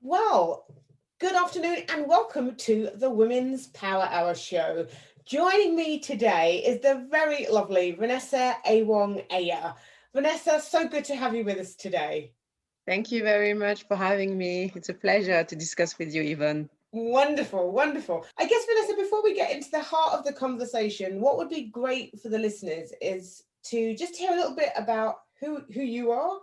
Well, good afternoon and welcome to the Women's Power Hour show. Joining me today is the very lovely Vanessa Awong Eya'a. Vanessa, so good to have you with us today. Thank you very much for having me. It's a pleasure to discuss with you, Yvonne. Wonderful, wonderful. I guess, Vanessa, before we get into the heart of the conversation, what would be great for the listeners is to just hear a little bit about who you are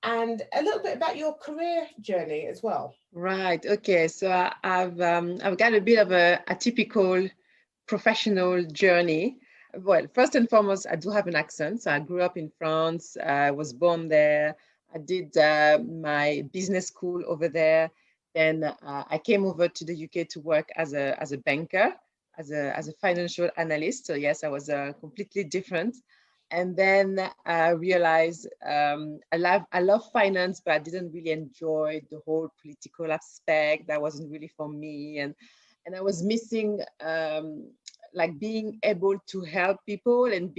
and a little bit about your career journey as well. Right. Okay. So I've got a bit of a typical professional journey. Well, first and foremost, I do have an accent. So I grew up in France. I was born there. I did my business school over there. Then I came over to the UK to work as a banker, as a financial analyst. So yes, I was completely different. And then I realized I love finance, but I didn't really enjoy the whole political aspect. That wasn't really for me, and I was missing like being able to help people and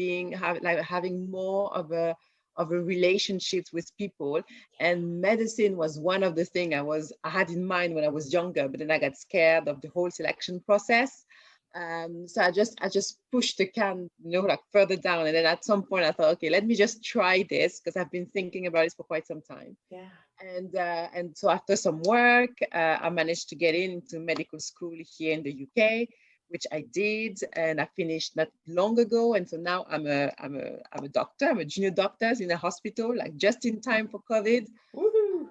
having more of a relationship with people. And medicine was one of the things I had in mind when I was younger, but then I got scared of the whole selection process. So I just pushed the can, like further down. And then at some point I thought, okay, let me just try this because I've been thinking about this for quite some time. Yeah. And so after some work, I managed to get into medical school here in the UK, which I did, and I finished not long ago. And so now I'm a doctor. I'm a junior doctor in a hospital, like just in time for COVID. Woohoo.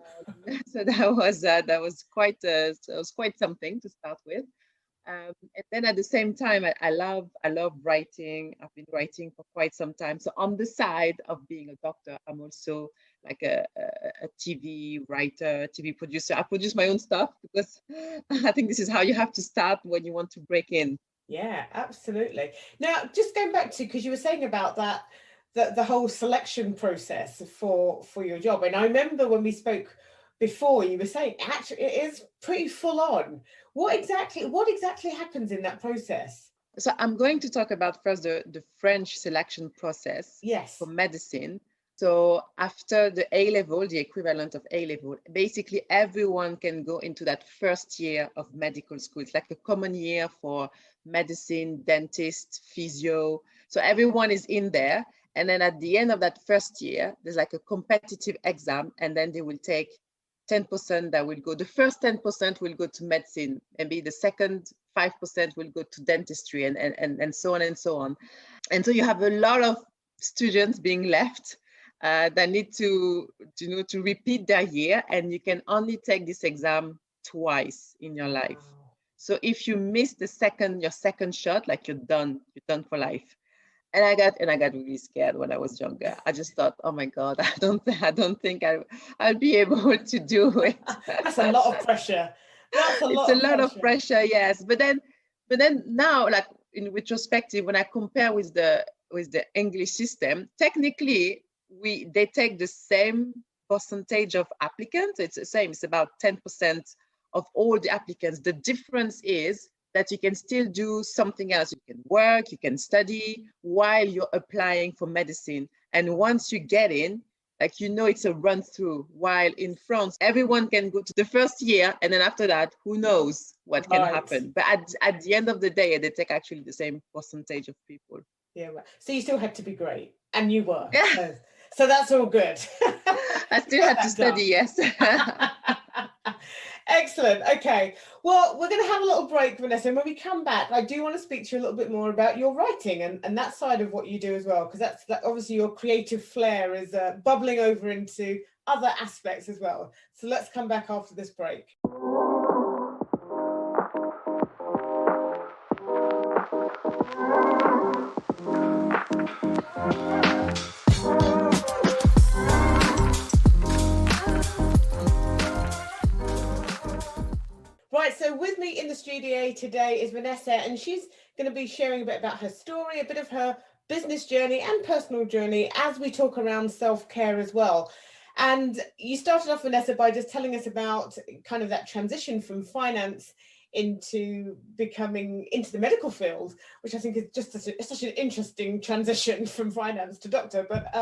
So that was quite something to start with. And then at the same time, I love writing. I've been writing for quite some time. So on the side of being a doctor, I'm also like a TV writer, TV producer. I produce my own stuff because I think this is how you have to start when you want to break in. Yeah, absolutely. Now, just going back to, because you were saying about that, the whole selection process for your job, and I remember when we spoke before, you were saying actually it is pretty full on. What exactly happens in that process? So I'm going to talk about first the French selection process for Yes. medicine. So after the A level, the equivalent of A level, basically everyone can go into that first year of medical school. It's like a common year for medicine, dentist, physio. So everyone is in there. And then at the end of that first year, there's like a competitive exam, and then they will take 10% that will go, the first 10% will go to medicine, maybe the second 5% will go to dentistry, and so on and so on. And so you have a lot of students being left that need to repeat their year, and you can only take this exam twice in your life. Wow. So if you miss your second shot, like you're done for life. And I got really scared when I was younger. I just thought, oh my God, I don't think I'll be able to do it. That's a lot of pressure. That's a It's lot a of lot of pressure. pressure, yes. But then now, like in retrospective, when I compare with the English system, technically they take the same percentage of applicants. It's the same. It's about 10% of all the applicants. The difference is that you can still do something else. You can work, you can study while you're applying for medicine. And once you get in, like, it's a run through. While in France, everyone can go to the first year, and then after that, who knows what can Right. happen. But at the end of the day, they take actually the same percentage of people. Yeah. Right. So you still had to be great, and you were. Yeah, So that's all good. I You still got had to that study, done. yes. Excellent. Okay. Well, we're going to have a little break, Vanessa. And when we come back, I do want to speak to you a little bit more about your writing and that side of what you do as well, because that obviously your creative flair is bubbling over into other aspects as well. So let's come back after this break. Right, so with me in the studio today is Vanessa, and she's going to be sharing a bit about her story, a bit of her business journey and personal journey as we talk around self-care as well. And you started off, Vanessa, by just telling us about kind of that transition from finance into becoming into the medical field, which I think is just such an interesting transition from finance to doctor, but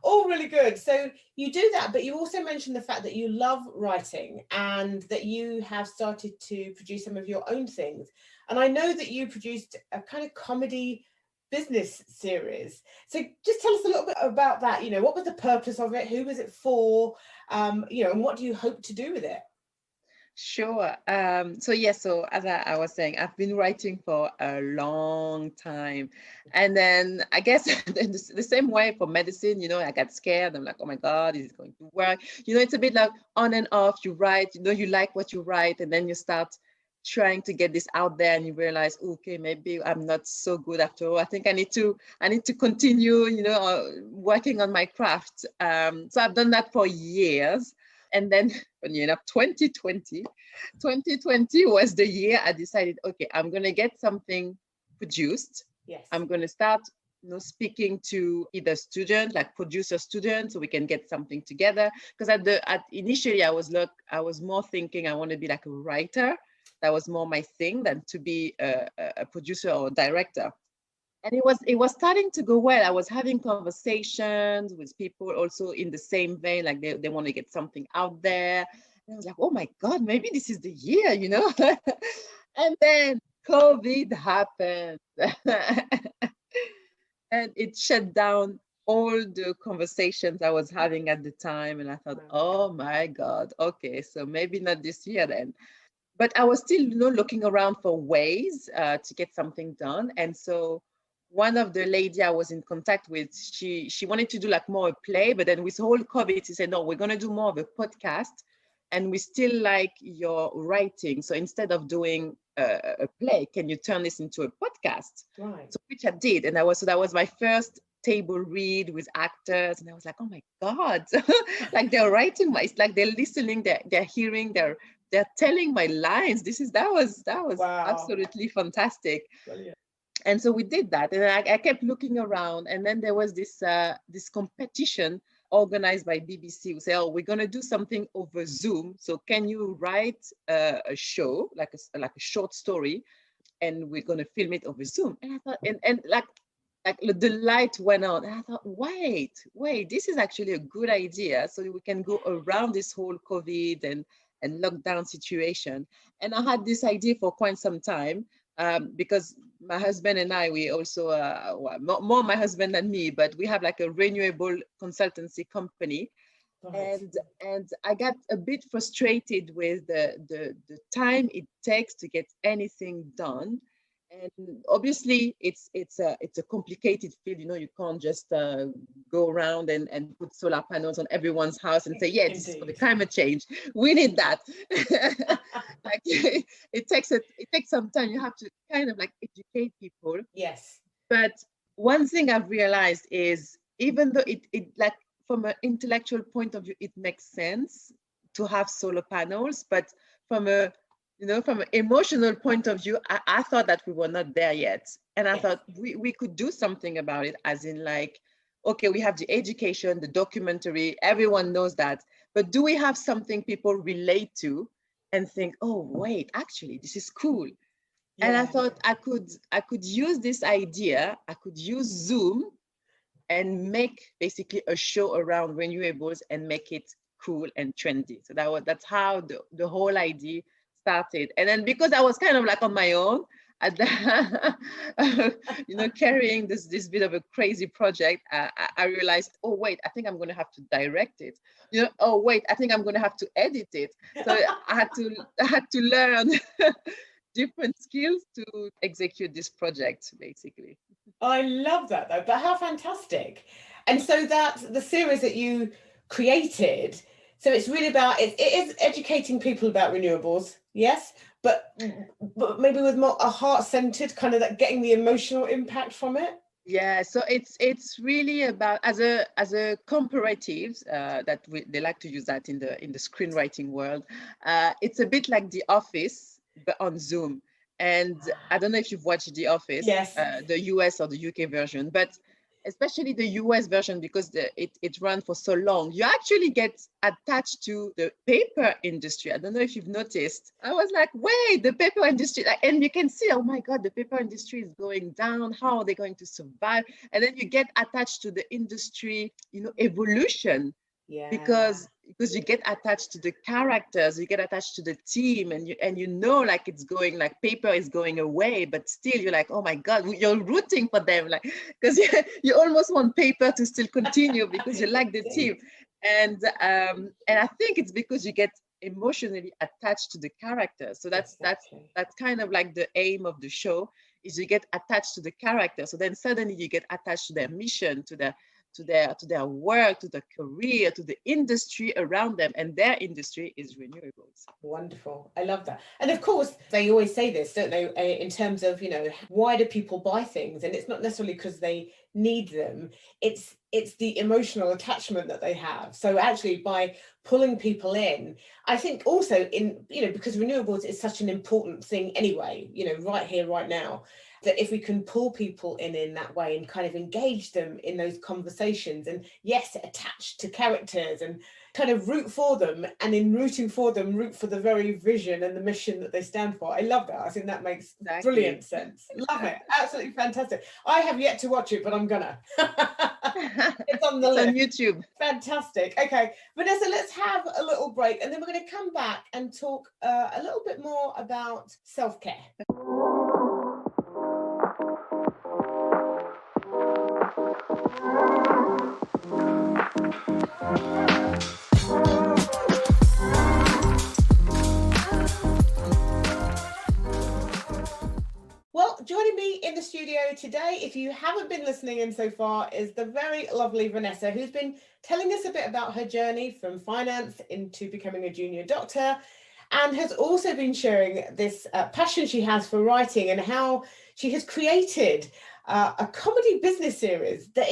all really good. So you do that, but you also mentioned the fact that you love writing and that you have started to produce some of your own things. And I know that you produced a kind of comedy business series. So just tell us a little bit about that. You know, what was the purpose of it? Who was it for? You know, and what do you hope to do with it? Sure. So yes, so as I was saying, I've been writing for a long time. And then I guess the same way for medicine, I got scared. I'm like, oh my God, is it going to work? It's a bit like on and off. You write, you like what you write, and then you start trying to get this out there and you realize, okay, maybe I'm not so good after all. I think I need to continue, working on my craft. So I've done that for years. And then, funny enough, 2020 was the year I decided, okay, I'm going to get something produced. Yes. I'm going to start, speaking to either student, like producer student, so we can get something together. Because initially I was more thinking I want to be like a writer. That was more my thing than to be a producer or a director. And it was starting to go well. I was having conversations with people also in the same vein, like they want to get something out there. And I was like, oh my God, maybe this is the year, And then COVID happened. And it shut down all the conversations I was having at the time. And I thought, oh my God, okay, so maybe not this year then. But I was still, looking around for ways to get something done. And so one of the lady I was in contact with, she wanted to do like more a play, but then with whole COVID, she said, no, we're going to do more of a podcast. And we still like your writing. So instead of doing a play, can you turn this into a podcast? Right. So which I did. And that was my first table read with actors. And I was like, oh my God, like they're writing it's like they're listening, they're hearing, they're telling my lines. That was Wow. absolutely fantastic. Brilliant. And so we did that, and I kept looking around, and then there was this competition organized by BBC who said, oh, we're going to do something over Zoom. So can you write a show, like a short story, and we're going to film it over Zoom? And I thought, and like the light went on, and I thought, wait, this is actually a good idea. So we can go around this whole COVID and lockdown situation. And I had this idea for quite some time. Because my husband and I, we also, more my husband than me, but we have like a renewable consultancy company. Right. And I got a bit frustrated with the time it takes to get anything done. And obviously it's a complicated field. You can't just go around and put solar panels on everyone's house and say, yeah, this is for the climate change. We need that. Like it takes some time. You have to kind of like educate people. Yes. But one thing I've realized is, even though it like from an intellectual point of view, it makes sense to have solar panels, but from an emotional point of view, I thought that we were not there yet. And I thought we could do something about it, as in like, okay, we have the education, the documentary, everyone knows that, but do we have something people relate to and think, oh, wait, actually, this is cool. Yeah. And I thought I could use this idea, I could use Zoom and make basically a show around renewables and make it cool and trendy. So that's how the whole idea started. And then because I was kind of like on my own, carrying this bit of a crazy project, I realized, oh wait, I think I'm going to have to direct it. Oh wait, I think I'm going to have to edit it. So I had to learn different skills to execute this project, basically. I love that though, but how fantastic. And so that's the series that you created. So it's really about, it is educating people about renewables, yes, but maybe with more a heart-centered kind of like getting the emotional impact from it. Yeah, so it's really about, as a comparative, that they like to use that in the screenwriting world. It's a bit like The Office, but on Zoom. And I don't know if you've watched The Office, yes, the US or the UK version, but especially the US version, because it ran for so long, you actually get attached to the paper industry. I don't know if you've noticed. I was like, wait, the paper industry, and you can see, oh my God, the paper industry is going down. How are they going to survive? And then you get attached to the industry, evolution, Yeah. because you get attached to the characters, you get attached to the team, and you like it's going, like paper is going away, but still you're like, oh my God, you're rooting for them, like, because you almost want paper to still continue because you like the team. And I think it's because you get emotionally attached to the characters. So Exactly. that's kind of like the aim of the show, is you get attached to the character. So then suddenly you get attached to their mission, to their work, to the career, to the industry around them, and their industry is renewables. Wonderful. I love that. And of course, they always say this, don't they, in terms of, why do people buy things? And it's not necessarily because they need them. It's the emotional attachment that they have. So actually by pulling people in, I think also because renewables is such an important thing anyway, right here, right now, that if we can pull people in that way and kind of engage them in those conversations, and yes, attach to characters and kind of root for them, and in rooting for them, root for the very vision and the mission that they stand for. I love that. I think that makes brilliant sense. Love it. Absolutely fantastic. I have yet to watch it, but I'm gonna. It's on the list. On YouTube. Fantastic. Okay, Vanessa, let's have a little break, and then we're going to come back and talk a little bit more about self-care. Well, joining me in the studio today, if you haven't been listening in so far, is the very lovely Vanessa, who's been telling us a bit about her journey from finance into becoming a junior doctor, and has also been sharing this passion she has for writing, and how she has created a comedy business series that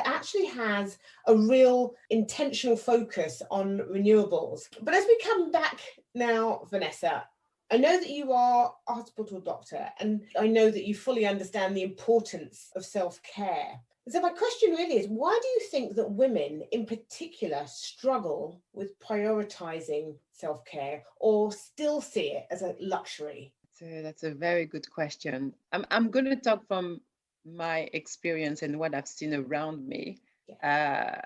actually has a real intentional focus on renewables. But as we come back now, Vanessa, I know that you are a hospital doctor, and I know that you fully understand the importance of self-care. So my question really is, why do you think that women in particular struggle with prioritizing self-care, or still see it as a luxury? So that's a very good question. I'm going to talk from my experience and what I've seen around me. Yeah.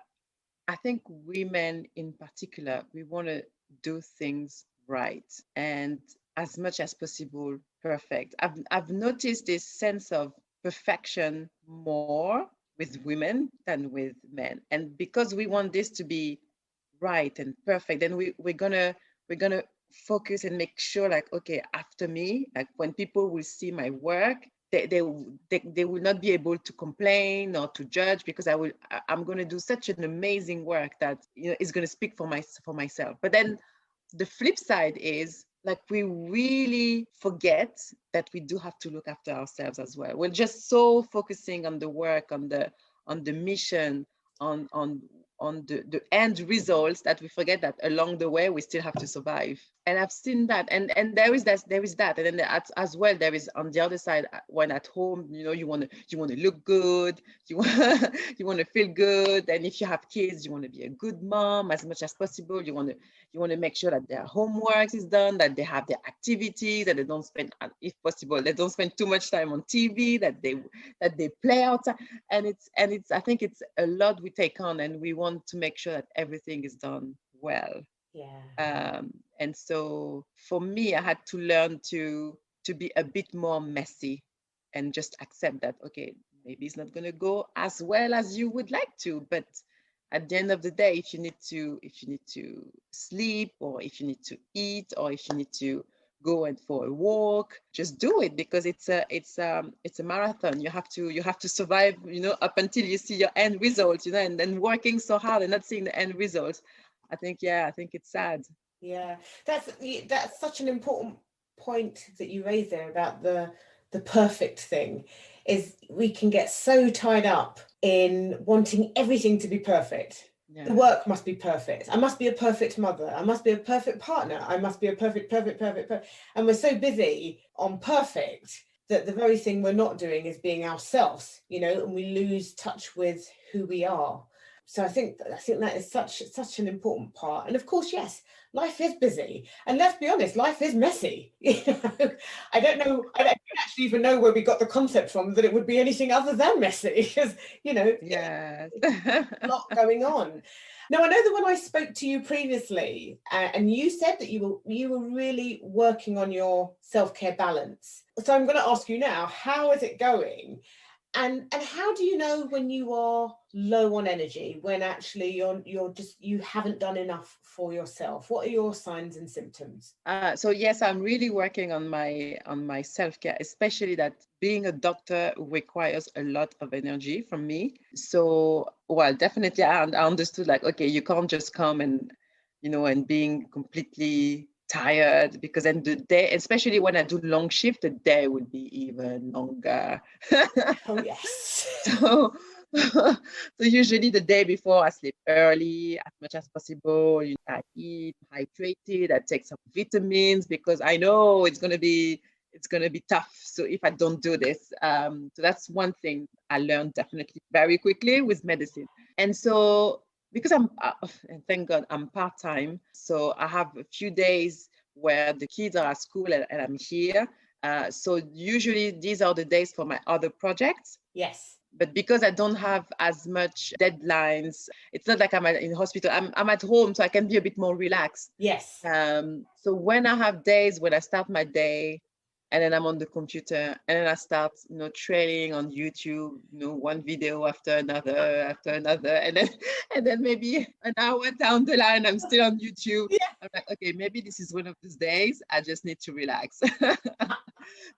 I think women in particular, we want to do things right, and as much as possible perfect. I've noticed this sense of perfection more with women than with men. And because we want this to be right and perfect, then we're gonna focus and make sure, like, okay, after me, like when people will see my work, they will not be able to complain or to judge, because I'm going to do such an amazing work that is going to speak for myself. But then the flip side is, like, we really forget that we do have to look after ourselves as well. We're just so focusing on the work, on the mission, on the end results, that we forget that along the way we still have to survive. And I've seen that, and there is that, and then as well there is, on the other side, when at home, you want to look good, you want to feel good, and if you have kids, you want to be a good mom as much as possible. You want to make sure that their homework is done, that they have their activities, that they don't spend, if possible, they don't spend too much time on TV, that they play outside. And it's I think it's a lot we take on, and we want to make sure that everything is done well. Yeah. And so for me, I had to learn to be a bit more messy, and just accept that, okay, maybe it's not going to go as well as you would like to, but at the end of the day, if you need to sleep, or if you need to eat, or if you need to go and for a walk, just do it, because it's a marathon. You have to survive, up until you see your end result, and then working so hard and not seeing the end result. I think it's sad. Yeah, that's such an important point that you raised there about the perfect thing. Is we can get so tied up in wanting everything to be perfect. Yeah. The work must be perfect. I must be a perfect mother. I must be a perfect partner. I must be a perfect. And we're so busy on perfect that the very thing we're not doing is being ourselves, you know, and we lose touch with who we are. So I think that is such an important part. And of course, yes, life is busy, and let's be honest, life is messy. You know, I don't actually even know where we got the concept from that it would be anything other than messy, because you know, Yes. a lot going on. Now, I know that when I spoke to you previously, and you said that you were really working on your self-care balance. So I'm going to ask you now, how is it going? And how do you know when you are low on energy, when actually you haven't done enough for yourself? What are your signs and symptoms? So yes, I'm really working on my self-care, especially that being a doctor requires a lot of energy from me. So, well, definitely I understood, like, okay, you can't just come and, you know, and being completely tired, because then the day, especially when I do long shift, the day would be even longer. Oh, yes. So, so usually the day before I sleep early as much as possible. You know, I eat hydrated, I take some vitamins, because I know it's gonna be tough. So if I don't do this, so that's one thing I learned definitely very quickly with medicine. And so because and thank God I'm part-time, so I have a few days where the kids are at school and I'm here. So usually these are the days for my other projects. Yes. But because I don't have as much deadlines, it's not like I'm in hospital. I'm at home, so I can be a bit more relaxed. Yes. So when I have days when I start my day, and then I'm on the computer, and then I start, you know, training on YouTube, you know, one video after another, and then and then maybe an hour down the line, I'm still on YouTube. Yeah. I'm like, okay, maybe this is one of those days I just need to relax.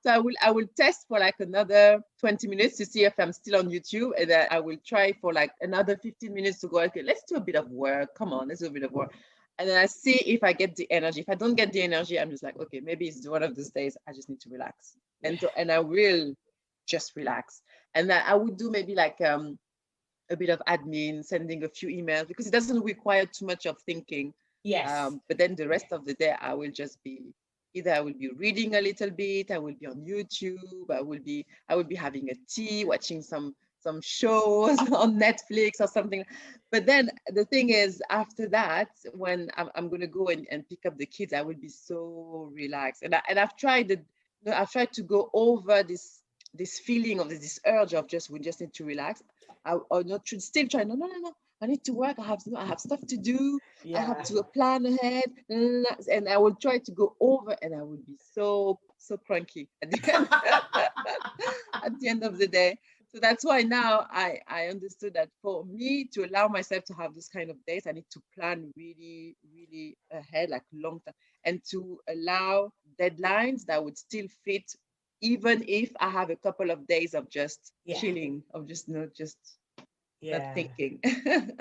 So I will test for like another 20 minutes to see if I'm still on YouTube, and then I will try for like another 15 minutes to go, okay, let's do a bit of work. Come on, let's do a bit of work. And then I see if I get the energy. If I don't get the energy, I'm just like, okay, maybe it's one of those days I just need to relax. And I will just relax. And then I would do maybe like a bit of admin, sending a few emails, because it doesn't require too much of thinking. Yes. But then the rest of the day, I will just be either I will be reading a little bit, I will be on YouTube, I will be having a tea, watching some shows on Netflix or something. But then the thing is, after that, when I'm going to go and pick up the kids, I will be so relaxed. And I've tried to go over this feeling of this urge of we just need to relax. Or not should still try. No, no, no, no. I need to work. I have stuff to do. I have Yeah. to plan ahead. And I will try to go over, and I will be so cranky at the end, at the end of the day. So that's why now I understood that for me to allow myself to have this kind of days, I need to plan really, really ahead, like long time, and to allow deadlines that would still fit, even if I have a couple of days of just Yeah. chilling, of just not Yeah. thinking.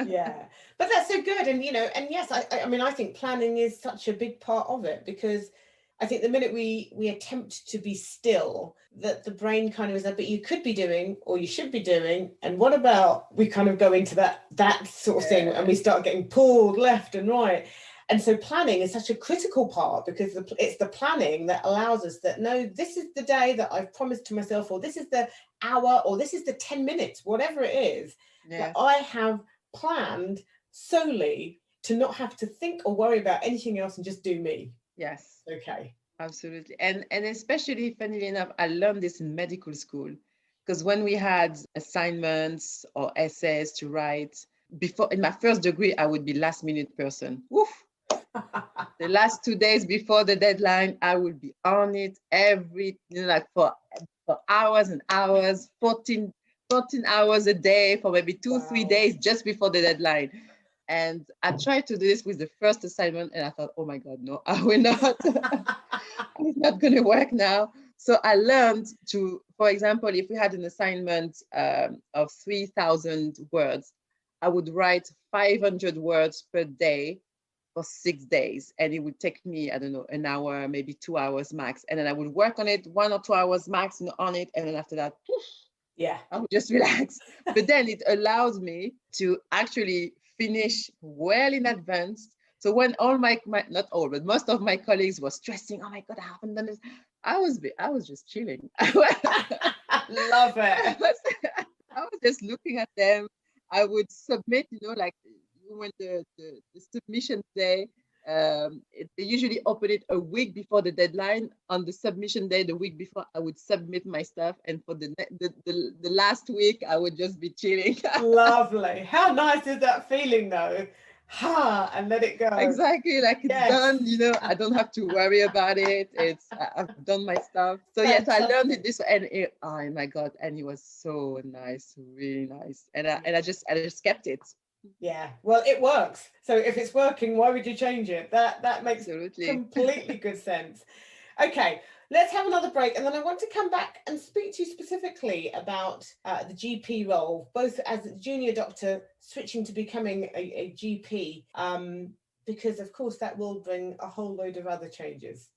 Yeah, but that's so good. And you know, and yes, I mean, I think planning is such a big part of it, because I think the minute we attempt to be still, that the brain kind of is like, but you could be doing, or you should be doing, and what about, we kind of go into that sort of thing, and we start getting pulled left and right. And so planning is such a critical part, because it's the planning that allows us that, no, this is the day that I've promised to myself, or this is the hour, or this is the 10 minutes, whatever it is, that Yes. I have planned solely to not have to think or worry about anything else and just do me. Yes. Okay. Absolutely. And especially, funnily enough, I learned this in medical school, because when we had assignments or essays to write, before in my first degree, I would be last minute person. Woof. The last 2 days before the deadline, I would be on it like for hours and hours, 14 hours a day for maybe 2-3 Wow. days just before the deadline. And I tried to do this with the first assignment, and I thought, oh my God, no, I will not. It's not going to work now. So I learned to, for example, if we had an assignment of 3,000 words, I would write 500 words per day for 6 days. And it would take me, I don't know, an hour, maybe 2 hours max. And then I would work on it 1 or 2 hours max on it. And then after that, poof, Yeah. I would just relax. But then it allows me to actually finish well in advance. So when all my not all, but most of my colleagues were stressing, oh my God, I haven't done this, I was just chilling. Love I it. was, I was just looking at them. I would submit, like when the submission day, they usually open it a week before the deadline. On the submission day, the week before, I would submit my stuff, and for the last week, I would just be chilling. Lovely. How nice is that feeling though? Ha, and let it go. Exactly, like it's Yes. done, I don't have to worry about it. I've done my stuff. So yes, I learned it Fantastic. this way, and oh my God, and it was so nice, really nice. And I just kept it. Yeah, well, it works. So if it's working, why would you change it? That makes Absolutely. completely good sense. Okay, let's have another break, and then I want to come back and speak to you specifically about the GP role, both as a junior doctor switching to becoming a GP, because of course that will bring a whole load of other changes.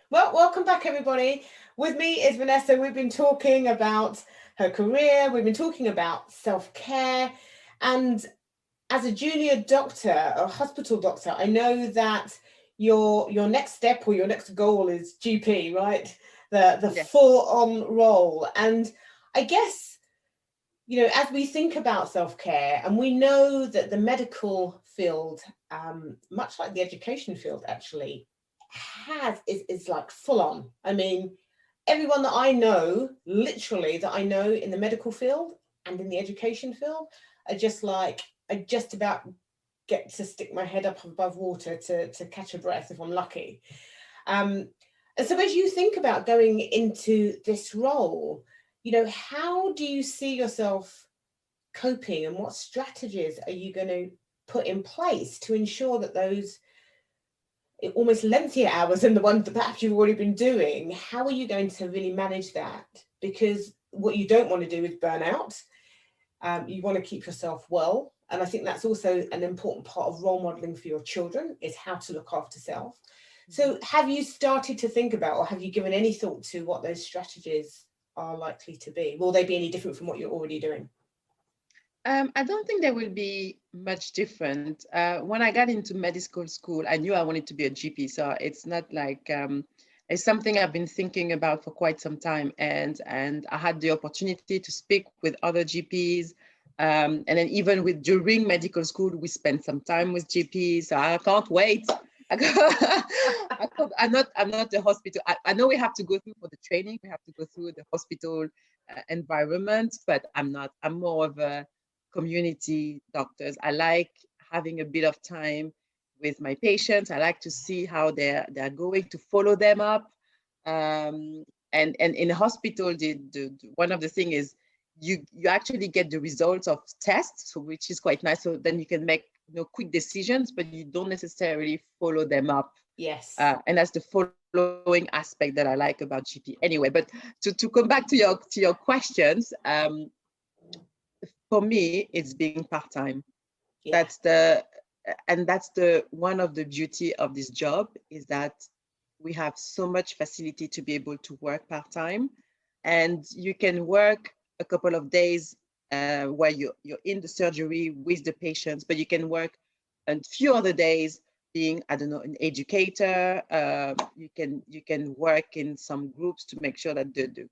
Well, welcome back, everybody. With me is Vanessa. We've been talking about her career. We've been talking about self-care. And as a junior doctor, a hospital doctor, I know that your next step or your next goal is GP, right? The Yes. full-on role. And I guess, as we think about self-care, and we know that the medical field, much like the education field, actually, is like full on. I mean, everyone that I know, literally that I know in the medical field and in the education field, are just like, I just about get to stick my head up above water to catch a breath if I'm lucky. And so as you think about going into this role, how do you see yourself coping, and what strategies are you going to put in place to ensure that those almost lengthier hours than the ones that perhaps you've already been doing, how are you going to really manage that? Because what you don't want to do is burn out. You want to keep yourself well. And I think that's also an important part of role modeling for your children, is how to look after self. So have you started to think about, or have you given any thought to what those strategies are likely to be? Will they be any different from what you're already doing? I don't think there will be much different. When I got into medical school, I knew I wanted to be a GP. So it's not like it's something I've been thinking about for quite some time. And I had the opportunity to speak with other GPs. And then even during medical school, we spent some time with GPs. So I can't wait. I'm not the hospital. I know we have to go through for the training. We have to go through the hospital environment, but I'm not. I'm more of a community doctors. I like having a bit of time with my patients. I like to see how they're going, to follow them up. And in a hospital, one of the things is you actually get the results of tests, so which is quite nice. So then you can make quick decisions, but you don't necessarily follow them up. Yes. And that's the following aspect that I like about GP. Anyway, but to come back to your questions, for me, it's being part-time. Yeah. That's one of the beauty of this job, is that we have so much facility to be able to work part-time, and you can work a couple of days where you're in the surgery with the patients, but you can work a few other days being, I don't know, an educator. You can work in some groups to make sure that the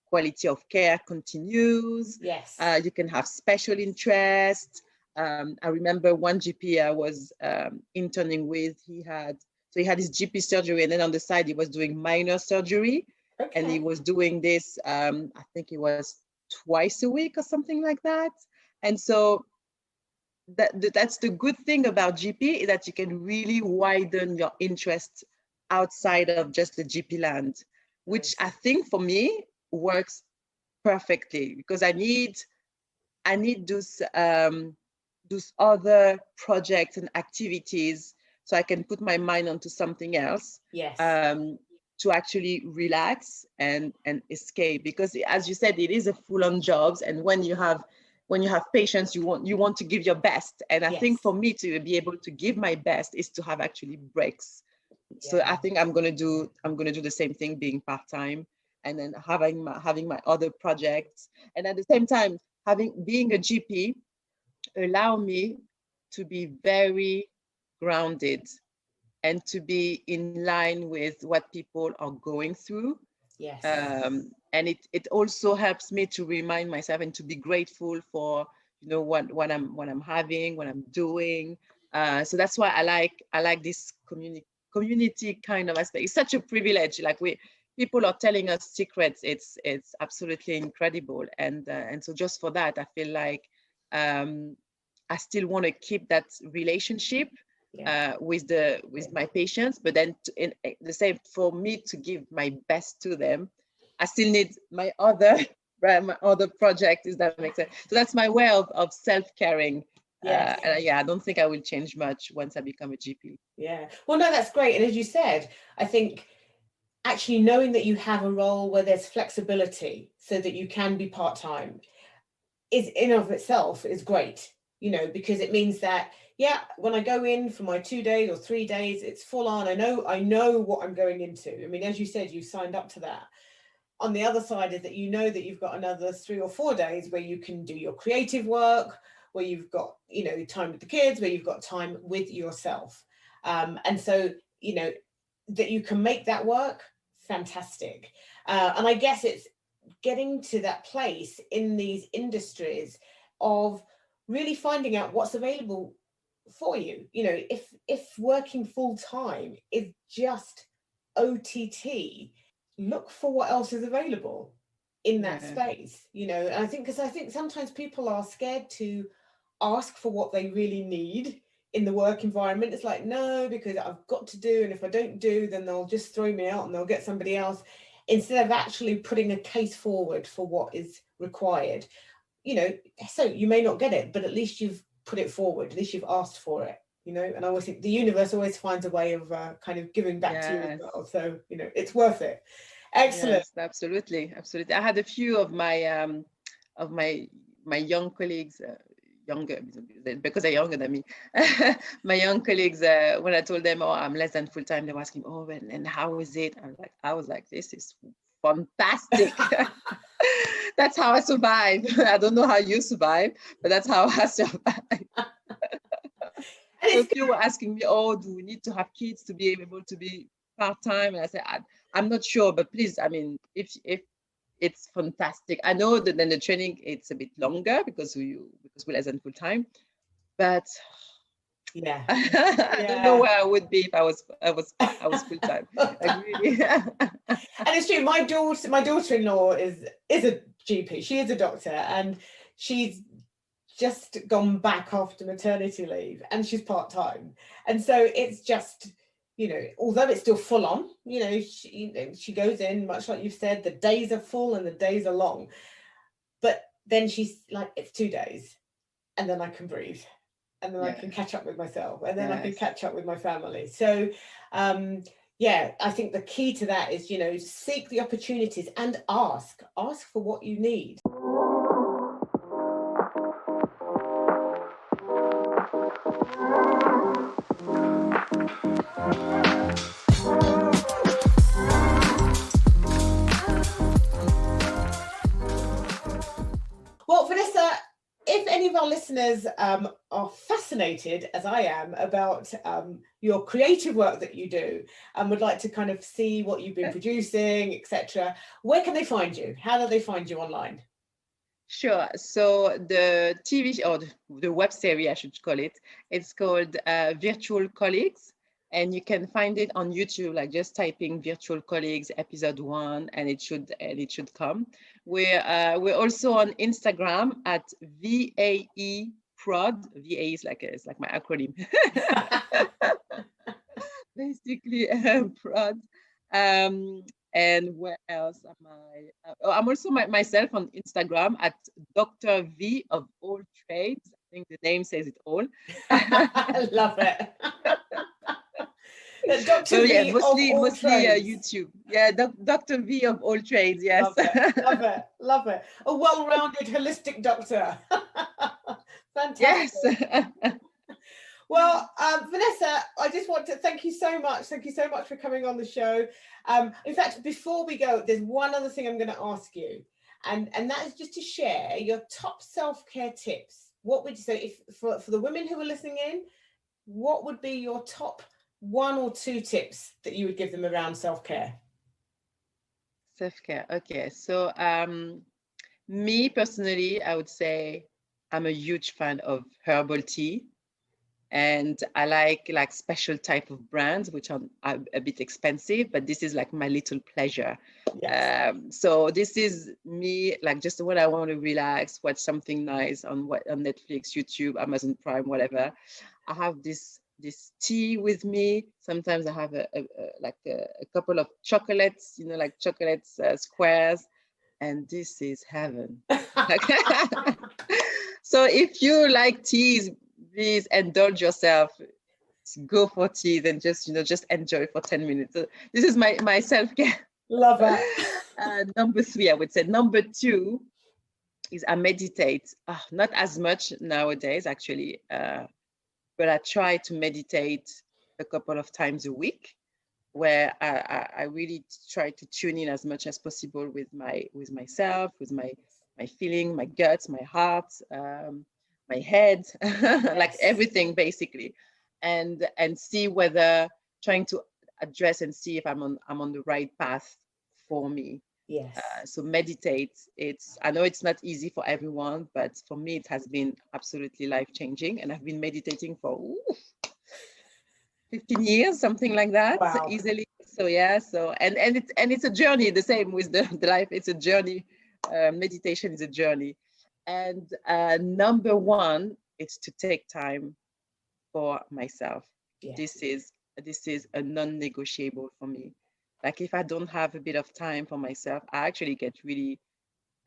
quality of care continues. Yes. You can have special interest. I remember one GP I was interning with, he had his GP surgery, and then on the side he was doing minor surgery. Okay. And he was doing this, I think it was twice a week or something like that. And so that's the good thing about GP, is that you can really widen your interest outside of just the GP land, which I think for me works perfectly, because I need those other projects and activities, so I can put my mind onto something else. Yes. To actually relax and escape, because as you said, it is a full-on job, and when you have patients, you want to give your best. And I think for me to be able to give my best is to have actually breaks. So I think I'm gonna do the same thing, being part-time, and then having my other projects, and at the same time being a GP allow me to be very grounded and to be in line with what people are going through. Yes. And it also helps me to remind myself and to be grateful for, you know, what I'm having, what I'm doing. So that's why I like this community kind of aspect. It's such a privilege. Like people are telling us secrets. It's absolutely incredible. And so just for that, I feel like I still want to keep that relationship with my patients, but then in the same, for me to give my best to them, I still need my other project, if that makes sense. So that's my way of self-caring. Yes. I don't think I will change much once I become a GP. Yeah. Well, no, that's great. And as you said, I think actually knowing that you have a role where there's flexibility so that you can be part-time is in of itself is great, you know, because it means that, yeah, when I go in for my 2 days or 3 days, it's full on. I know what I'm going into. I mean, as you said, you signed up to that. On the other side is that you know that you've got another 3 or 4 days where you can do your creative work, where you've got, you know, time with the kids, where you've got time with yourself. And so, you know, that you can make that work, fantastic. And I guess it's getting to that place in these industries of really finding out what's available for you. You know, if working full time is just OTT, look for what else is available in that space, you know. And I think sometimes people are scared to ask for what they really need in the work environment. It's like, no, because I've got to do, and if I don't do, then they'll just throw me out and they'll get somebody else, instead of actually putting a case forward for what is required. You know, so you may not get it, but at least you've put it forward, at least you've asked for it, you know. And I always think the universe always finds a way of kind of giving back to you as well. So, you know, it's worth it. Excellent. Yes, absolutely. I had a few of my young colleagues, younger because they're younger than me. My young colleagues, when I told them, "Oh, I'm less than full time," they were asking, "Oh, and how is it?" I was like, "This is fantastic." That's how I survive. I don't know how you survive, but that's how I survive. So people were asking me, "Oh, do we need to have kids to be able to be part-time?" And I said, I'm not sure, but please, I mean, if it's fantastic. I know that then the training, it's a bit longer because we're less than full-time, but yeah, I don't know where I would be if I was full-time. Like, really. And it's true. My daughter-in-law is a GP. She is a doctor, and she's just gone back after maternity leave, and she's part-time. And so it's just, you know, although it's still full on, you know, she goes in, much like you've said, the days are full and the days are long, but then she's like, it's 2 days and then I can breathe, and then I can catch up with myself, and then I can catch up with my family. So yeah, I think the key to that is, you know, seek the opportunities and ask for what you need. Well, Vanessa, if any of our listeners are fascinated, as I am, about your creative work that you do and would like to kind of see what you've been producing, etc., where can they find you? How do they find you online? Sure. So the TV or the web series, I should call it, it's called Virtual Colleagues. And you can find it on YouTube, like just typing Virtual Colleagues episode 1, and it should come. We're also on Instagram at VAE Prod. VAE is like my acronym. Basically, Prod. And where else am I? I'm also myself on Instagram at Dr. V of all trades. I think the name says it all. I love it. Dr. V mostly YouTube. Yeah, Dr. V of all trades. Yes. Love it. A well-rounded, holistic doctor. Fantastic. Yes. Well, Vanessa, I just want to thank you so much. Thank you so much for coming on the show. In fact, before we go, there's one other thing I'm going to ask you, and that is just to share your top self-care tips. What would you say if for the women who are listening in? What would be your top 1 or 2 tips that you would give them around self-care? Self-care. Okay. So me personally, I would say I'm a huge fan of herbal tea. And I like special type of brands, which are a bit expensive, but this is like my little pleasure. Yes. So this is me, like just when I want to relax, watch something nice on Netflix, YouTube, Amazon Prime, whatever. I have this tea with me. Sometimes I have a couple of chocolates, like chocolates squares, and this is heaven. So if you like teas, please indulge yourself. Go for teas and just enjoy for 10 minutes. So this is my self-care. Love it. Number 3, I would say. Number 2 is I meditate. Not as much nowadays, actually, but I try to meditate a couple of times a week, where I really try to tune in as much as possible with myself, with my feeling, my guts, my heart, my head, like everything basically, and see whether trying to address and see if I'm on the right path for me. Yes. So meditate. I know it's not easy for everyone, but for me it has been absolutely life-changing, and I've been meditating for 15 years, something like that. Wow. Easily. So yeah, and it's a journey, the same with the life. It's a journey. Meditation is a journey. And number 1 is to take time for myself. Yeah. This is a non-negotiable for me. Like if I don't have a bit of time for myself, I actually get really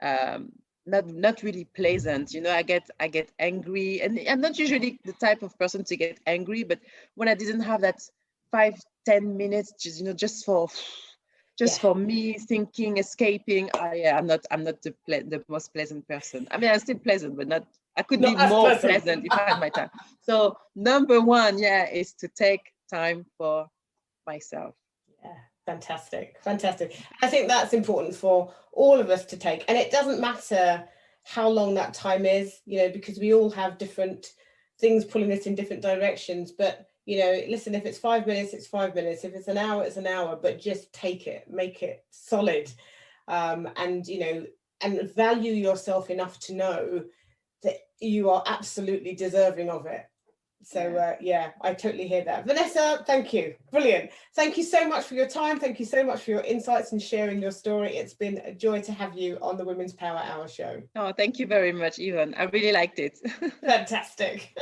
not really pleasant. I get angry, and I'm not usually the type of person to get angry, but when I didn't have that 5-10 minutes, just for me, thinking, escaping, I'm not the most pleasant person. I mean, I'm still pleasant, but not. I could be more pleasant if I had my time. So number 1, is to take time for myself. Yeah, fantastic. I think that's important for all of us to take, and it doesn't matter how long that time is, because we all have different things pulling us in different directions. But listen, if it's 5 minutes, it's 5 minutes. If it's an hour, it's an hour. But just take it, make it solid, and value yourself enough to know that you are absolutely deserving of it. So I totally hear that. Vanessa, thank you. Brilliant. Thank you so much for your time. Thank you so much for your insights and sharing your story. It's been a joy to have you on the Women's Power Hour show. Oh, thank you very much, Yvonne. I really liked it. Fantastic.